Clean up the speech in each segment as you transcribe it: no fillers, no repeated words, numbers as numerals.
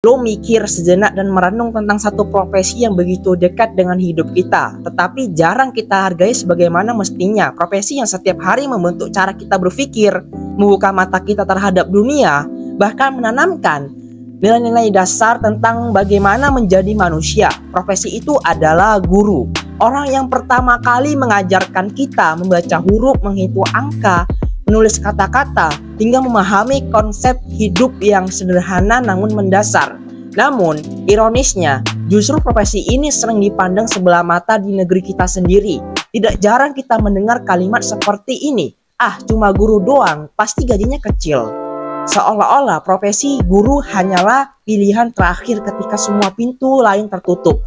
Lo mikir sejenak dan merenung tentang satu profesi yang begitu dekat dengan hidup kita, tetapi jarang kita hargai sebagaimana mestinya. Profesi yang setiap hari membentuk cara kita berpikir, membuka mata kita terhadap dunia, bahkan menanamkan nilai-nilai dasar tentang bagaimana menjadi manusia. Profesi itu adalah guru. Orang yang pertama kali mengajarkan kita membaca huruf, menghitung angka, menulis kata-kata, hingga memahami konsep hidup yang sederhana namun mendasar. Namun, ironisnya, justru profesi ini sering dipandang sebelah mata di negeri kita sendiri. Tidak jarang kita mendengar kalimat seperti ini, "Ah, cuma guru doang, pasti gajinya kecil." Seolah-olah profesi guru hanyalah pilihan terakhir ketika semua pintu lain tertutup.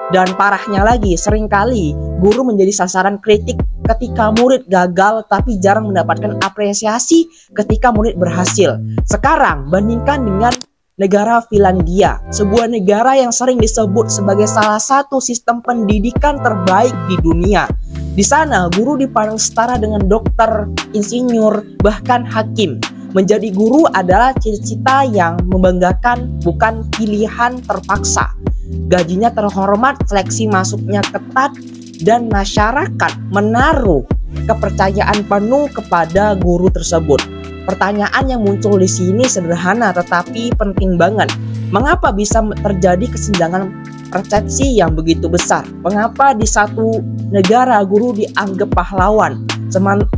Dan parahnya lagi, seringkali guru menjadi sasaran kritik ketika murid gagal, tapi jarang mendapatkan apresiasi ketika murid berhasil. Sekarang bandingkan dengan negara Finlandia, sebuah negara yang sering disebut sebagai salah satu sistem pendidikan terbaik di dunia. Di sana guru dipandang setara dengan dokter, insinyur, bahkan hakim. Menjadi guru adalah cita-cita yang membanggakan, bukan pilihan terpaksa. Gajinya terhormat, seleksi masuknya ketat, dan masyarakat menaruh kepercayaan penuh kepada guru tersebut. Pertanyaan yang muncul di sini sederhana tetapi penting banget. Mengapa bisa terjadi kesenjangan persepsi yang begitu besar? Mengapa di satu negara guru dianggap pahlawan,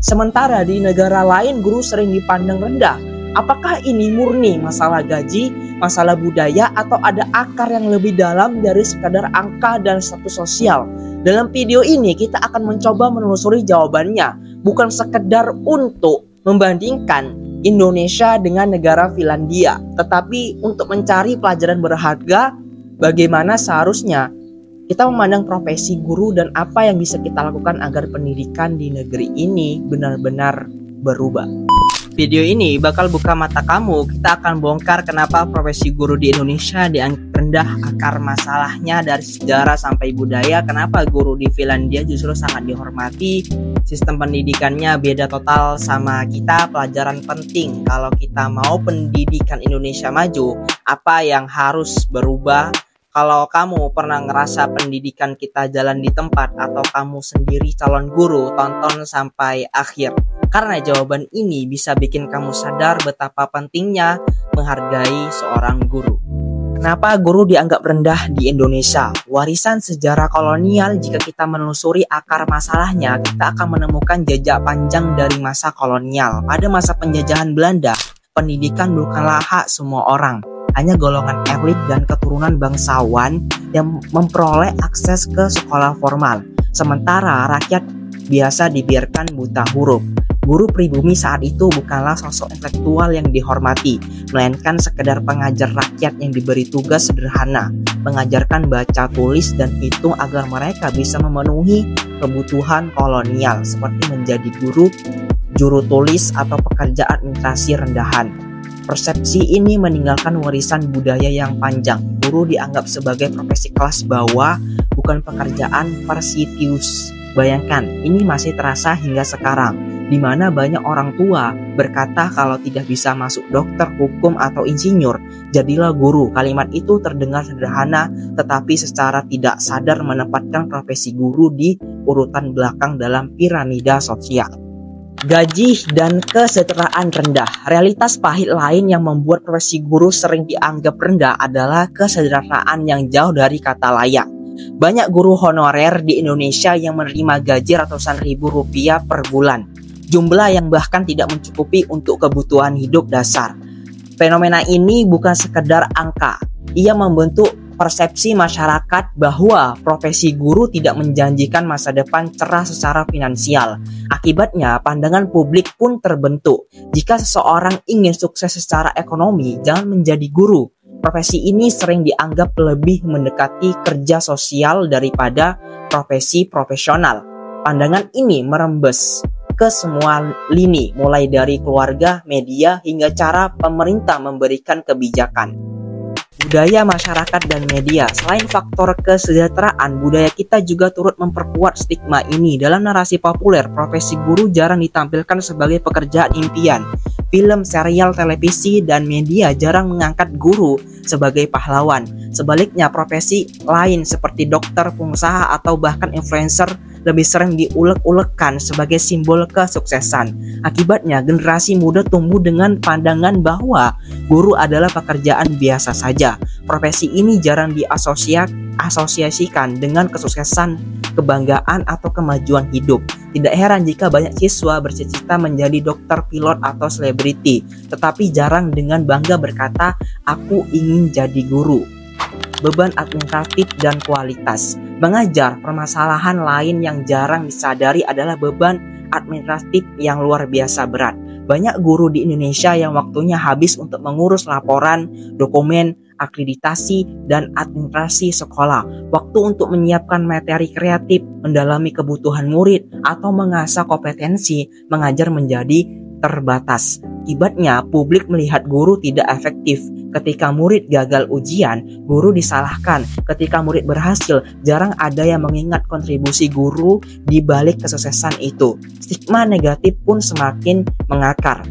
sementara di negara lain guru sering dipandang rendah? Apakah ini murni masalah gaji, masalah budaya, atau ada akar yang lebih dalam dari sekadar angka dan status sosial? Dalam video ini kita akan mencoba menelusuri jawabannya, bukan sekedar untuk membandingkan Indonesia dengan negara Finlandia, tetapi untuk mencari pelajaran berharga bagaimana seharusnya kita memandang profesi guru dan apa yang bisa kita lakukan agar pendidikan di negeri ini benar-benar berubah. Video ini bakal buka mata kamu. Kita akan bongkar kenapa profesi guru di Indonesia dianggap rendah, akar masalahnya dari sejarah sampai budaya, kenapa guru di Finlandia justru sangat dihormati, sistem pendidikannya beda total sama kita, pelajaran penting kalau kita mau pendidikan Indonesia maju, apa yang harus berubah. Kalau kamu pernah ngerasa pendidikan kita jalan di tempat atau kamu sendiri calon guru, tonton sampai akhir. Karena jawaban ini bisa bikin kamu sadar betapa pentingnya menghargai seorang guru. Kenapa guru dianggap rendah di Indonesia? Warisan sejarah kolonial. Jika kita menelusuri akar masalahnya, kita akan menemukan jejak panjang dari masa kolonial. Pada masa penjajahan Belanda, pendidikan bukanlah hak semua orang. Hanya golongan elit dan keturunan bangsawan yang memperoleh akses ke sekolah formal. Sementara rakyat biasa dibiarkan buta huruf. Guru pribumi saat itu bukanlah sosok intelektual yang dihormati, melainkan sekedar pengajar rakyat yang diberi tugas sederhana, mengajarkan baca tulis dan hitung agar mereka bisa memenuhi kebutuhan kolonial seperti menjadi guru, juru tulis, atau pekerja administrasi rendahan. Persepsi ini meninggalkan warisan budaya yang panjang. Guru dianggap sebagai profesi kelas bawah, bukan pekerjaan prestisius. Bayangkan, ini masih terasa hingga sekarang, di mana banyak orang tua berkata kalau tidak bisa masuk dokter, hukum, atau insinyur, jadilah guru. Kalimat itu terdengar sederhana, tetapi secara tidak sadar menempatkan profesi guru di urutan belakang dalam piramida sosial. Gaji dan kesejahteraan rendah. Realitas pahit lain yang membuat profesi guru sering dianggap rendah adalah kesejahteraan yang jauh dari kata layak. Banyak guru honorer di Indonesia yang menerima gaji ratusan ribu rupiah per bulan, jumlah yang bahkan tidak mencukupi untuk kebutuhan hidup dasar. Fenomena ini bukan sekedar angka, ia membentuk persepsi masyarakat bahwa profesi guru tidak menjanjikan masa depan cerah secara finansial. Akibatnya, pandangan publik pun terbentuk. Jika seseorang ingin sukses secara ekonomi, jangan menjadi guru. Profesi ini sering dianggap lebih mendekati kerja sosial daripada profesi profesional. Pandangan ini merembes ke semua lini, mulai dari keluarga, media, hingga cara pemerintah memberikan kebijakan. Budaya masyarakat dan media. Selain faktor kesejahteraan, budaya kita juga turut memperkuat stigma ini. Dalam narasi populer, profesi guru jarang ditampilkan sebagai pekerjaan impian. film, serial, televisi, dan media jarang mengangkat guru sebagai pahlawan. Sebaliknya, profesi lain seperti dokter, pengusaha, atau bahkan influencer lebih sering diulek-ulekan sebagai simbol kesuksesan. Akibatnya, generasi muda tumbuh dengan pandangan bahwa guru adalah pekerjaan biasa saja. Profesi ini jarang diasosiasikan dengan kesuksesan, kebanggaan, atau kemajuan hidup. Tidak heran jika banyak siswa bercita-cita menjadi dokter, pilot, atau selebriti, tetapi jarang dengan bangga berkata, "Aku ingin jadi guru." Beban administratif dan kualitas. Mengajar, permasalahan lain yang jarang disadari adalah beban administratif yang luar biasa berat. Banyak guru di Indonesia yang waktunya habis untuk mengurus laporan, dokumen, akreditasi, dan administrasi sekolah. Waktu untuk menyiapkan materi kreatif, mendalami kebutuhan murid, atau mengasah kompetensi mengajar menjadi terbatas. Akibatnya, publik melihat guru tidak efektif. Ketika murid gagal ujian, guru disalahkan. Ketika murid berhasil, jarang ada yang mengingat kontribusi guru di balik kesuksesan itu. Stigma negatif pun semakin mengakar.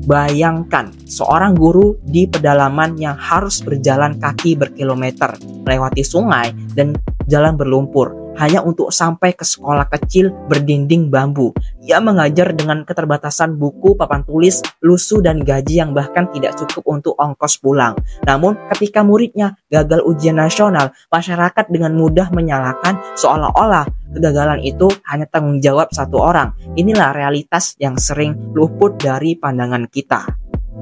Bayangkan seorang guru di pedalaman yang harus berjalan kaki berkilometer, melewati sungai dan jalan berlumpur hanya untuk sampai ke sekolah kecil berdinding bambu. Ia mengajar dengan keterbatasan buku, papan tulis, lusuh, dan gaji yang bahkan tidak cukup untuk ongkos pulang. Namun ketika muridnya gagal ujian nasional, masyarakat dengan mudah menyalahkan seolah-olah kegagalan itu hanya tanggung jawab satu orang. Inilah realitas yang sering luput dari pandangan kita.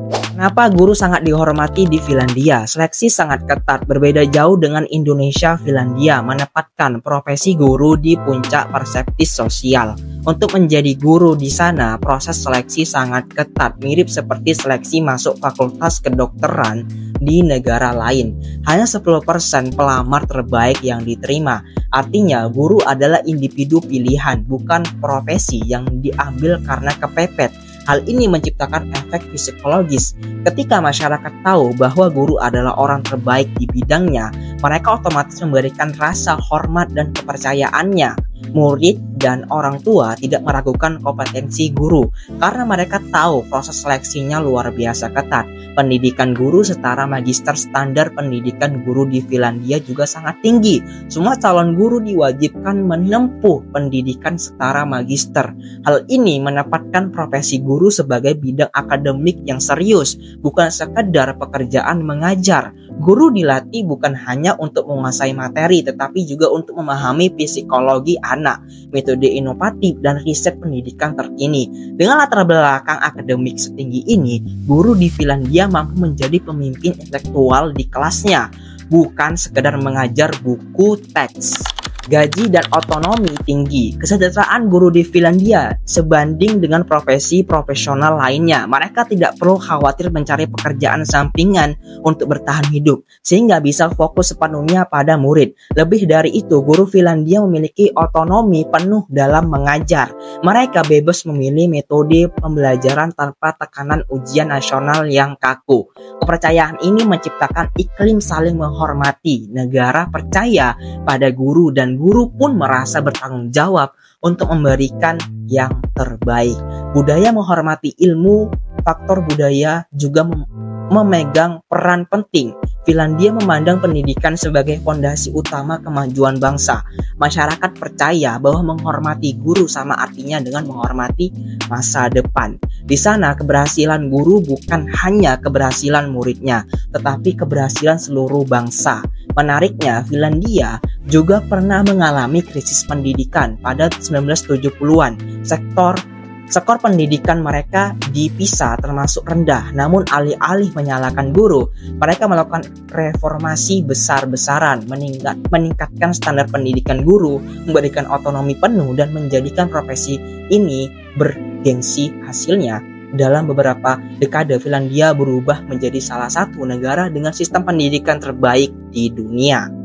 Kenapa guru sangat dihormati di Finlandia? Seleksi sangat ketat, berbeda jauh dengan Indonesia. Finlandia menempatkan profesi guru di puncak persepsi sosial. Untuk menjadi guru di sana, proses seleksi sangat ketat, mirip seperti seleksi masuk fakultas kedokteran di negara lain. Hanya 10% pelamar terbaik yang diterima. Artinya, guru adalah individu pilihan, bukan profesi yang diambil karena kepepet. Hal ini menciptakan efek psikologis. Ketika masyarakat tahu bahwa guru adalah orang terbaik di bidangnya, mereka otomatis memberikan rasa hormat dan kepercayaannya. Murid dan orang tua tidak meragukan kompetensi guru karena mereka tahu proses seleksinya luar biasa ketat. Pendidikan guru setara magister. Standar pendidikan guru di Finlandia juga sangat tinggi. Semua calon guru diwajibkan menempuh pendidikan setara magister. Hal ini menempatkan profesi guru sebagai bidang akademik yang serius, bukan sekedar pekerjaan mengajar. Guru dilatih bukan hanya untuk menguasai materi, tetapi juga untuk memahami psikologi anak, metode inovatif, dan riset pendidikan terkini. Dengan latar belakang akademik setinggi ini, guru di Finlandia mampu menjadi pemimpin intelektual di kelasnya, bukan sekedar mengajar buku teks. Gaji dan otonomi tinggi. Kesejahteraan guru di Finlandia sebanding dengan profesi profesional lainnya. Mereka tidak perlu khawatir mencari pekerjaan sampingan untuk bertahan hidup, sehingga bisa fokus sepenuhnya pada murid. Lebih dari itu, guru Finlandia memiliki otonomi penuh dalam mengajar. Mereka bebas memilih metode pembelajaran tanpa tekanan ujian nasional yang kaku. Kepercayaan ini menciptakan iklim saling menghormati. Negara percaya pada guru dan guru pun merasa bertanggung jawab untuk memberikan yang terbaik. Budaya menghormati ilmu. Faktor budaya juga memegang peran penting. Finlandia memandang pendidikan sebagai fondasi utama kemajuan bangsa. Masyarakat percaya bahwa menghormati guru sama artinya dengan menghormati masa depan. Di sana, keberhasilan guru bukan hanya keberhasilan muridnya, tetapi keberhasilan seluruh bangsa. Menariknya, Finlandia juga pernah mengalami krisis pendidikan pada 1970-an. Skor pendidikan mereka di PISA termasuk rendah, namun alih-alih menyalahkan guru, mereka melakukan reformasi besar-besaran, meningkatkan standar pendidikan guru, memberikan otonomi penuh, dan menjadikan profesi ini bergengsi. Hasilnya, dalam beberapa dekade, Finlandia berubah menjadi salah satu negara dengan sistem pendidikan terbaik di dunia.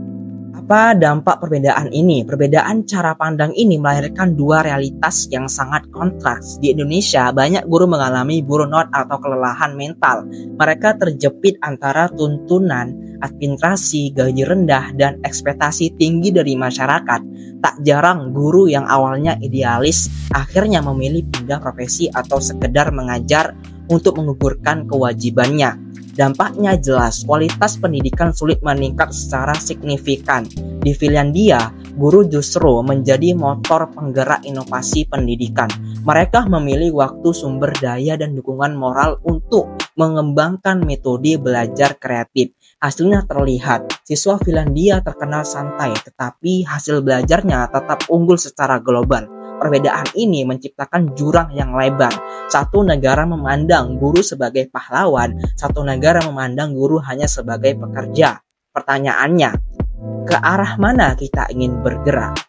Apa dampak perbedaan ini? Perbedaan cara pandang ini melahirkan dua realitas yang sangat kontras. Di Indonesia, banyak guru mengalami burnout atau kelelahan mental. Mereka terjepit antara tuntunan, administrasi, gaji rendah, dan ekspektasi tinggi dari masyarakat. Tak jarang guru yang awalnya idealis akhirnya memilih pindah profesi atau sekedar mengajar untuk menggugurkan kewajibannya. Dampaknya jelas, kualitas pendidikan sulit meningkat secara signifikan. Di Finlandia, guru justru menjadi motor penggerak inovasi pendidikan. Mereka memilih waktu, sumber daya, dan dukungan moral untuk mengembangkan metode belajar kreatif. Hasilnya terlihat, siswa Finlandia terkenal santai, tetapi hasil belajarnya tetap unggul secara global. Perbedaan ini menciptakan jurang yang lebar. Satu negara memandang guru sebagai pahlawan, satu negara memandang guru hanya sebagai pekerja. Pertanyaannya, ke arah mana kita ingin bergerak?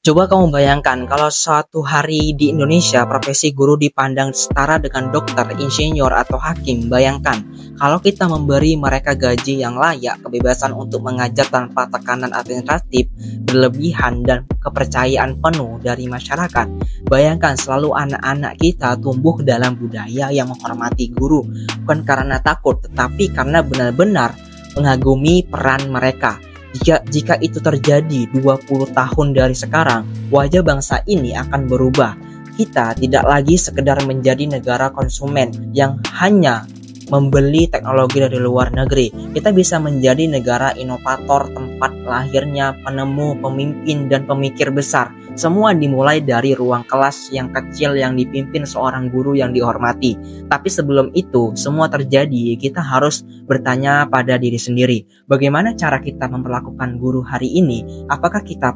Coba kamu bayangkan kalau suatu hari di Indonesia profesi guru dipandang setara dengan dokter, insinyur, atau hakim. Bayangkan kalau kita memberi mereka gaji yang layak, kebebasan untuk mengajar tanpa tekanan administratif berlebihan, dan kepercayaan penuh dari masyarakat. Bayangkan selalu anak-anak kita tumbuh dalam budaya yang menghormati guru, bukan karena takut, tetapi karena benar-benar mengagumi peran mereka. Jika itu terjadi 20 tahun dari sekarang, wajah bangsa ini akan berubah. Kita tidak lagi sekedar menjadi negara konsumen yang hanya membeli teknologi dari luar negeri. Kita bisa menjadi negara inovator, tempat lahirnya penemu, pemimpin, dan pemikir besar. Semua dimulai dari ruang kelas yang kecil yang dipimpin seorang guru yang dihormati. Tapi sebelum itu semua terjadi, kita harus bertanya pada diri sendiri, bagaimana cara kita memperlakukan guru hari ini? Apakah kita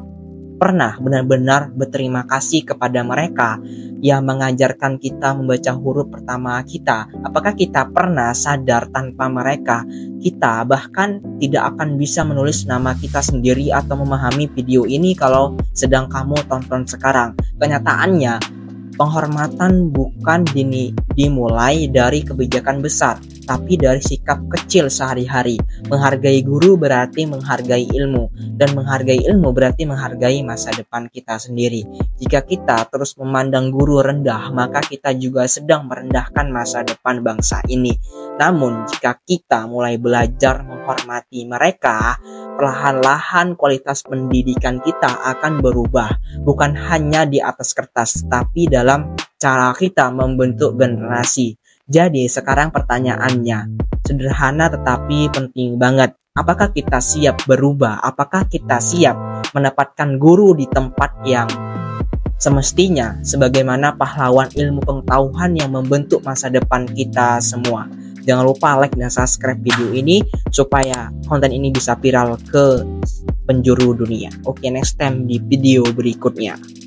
pernah benar-benar berterima kasih kepada mereka yang mengajarkan kita membaca huruf pertama kita? Apakah kita pernah sadar tanpa mereka kita bahkan tidak akan bisa menulis nama kita sendiri atau memahami video ini kalau sedang kamu tonton sekarang? Kenyataannya, penghormatan bukan dimulai dari kebijakan besar, tapi dari sikap kecil sehari-hari. Menghargai guru berarti menghargai ilmu, dan menghargai ilmu berarti menghargai masa depan kita sendiri. Jika kita terus memandang guru rendah, maka kita juga sedang merendahkan masa depan bangsa ini. Namun, jika kita mulai belajar menghormati mereka, perlahan-lahan kualitas pendidikan kita akan berubah. Bukan hanya di atas kertas, tapi dalam cara kita membentuk generasi. Jadi sekarang pertanyaannya, sederhana tetapi penting banget. Apakah kita siap berubah? Apakah kita siap menempatkan guru di tempat yang semestinya sebagaimana pahlawan ilmu pengetahuan yang membentuk masa depan kita semua? Jangan lupa like dan subscribe video ini supaya konten ini bisa viral ke penjuru dunia. Oke, next time di video berikutnya.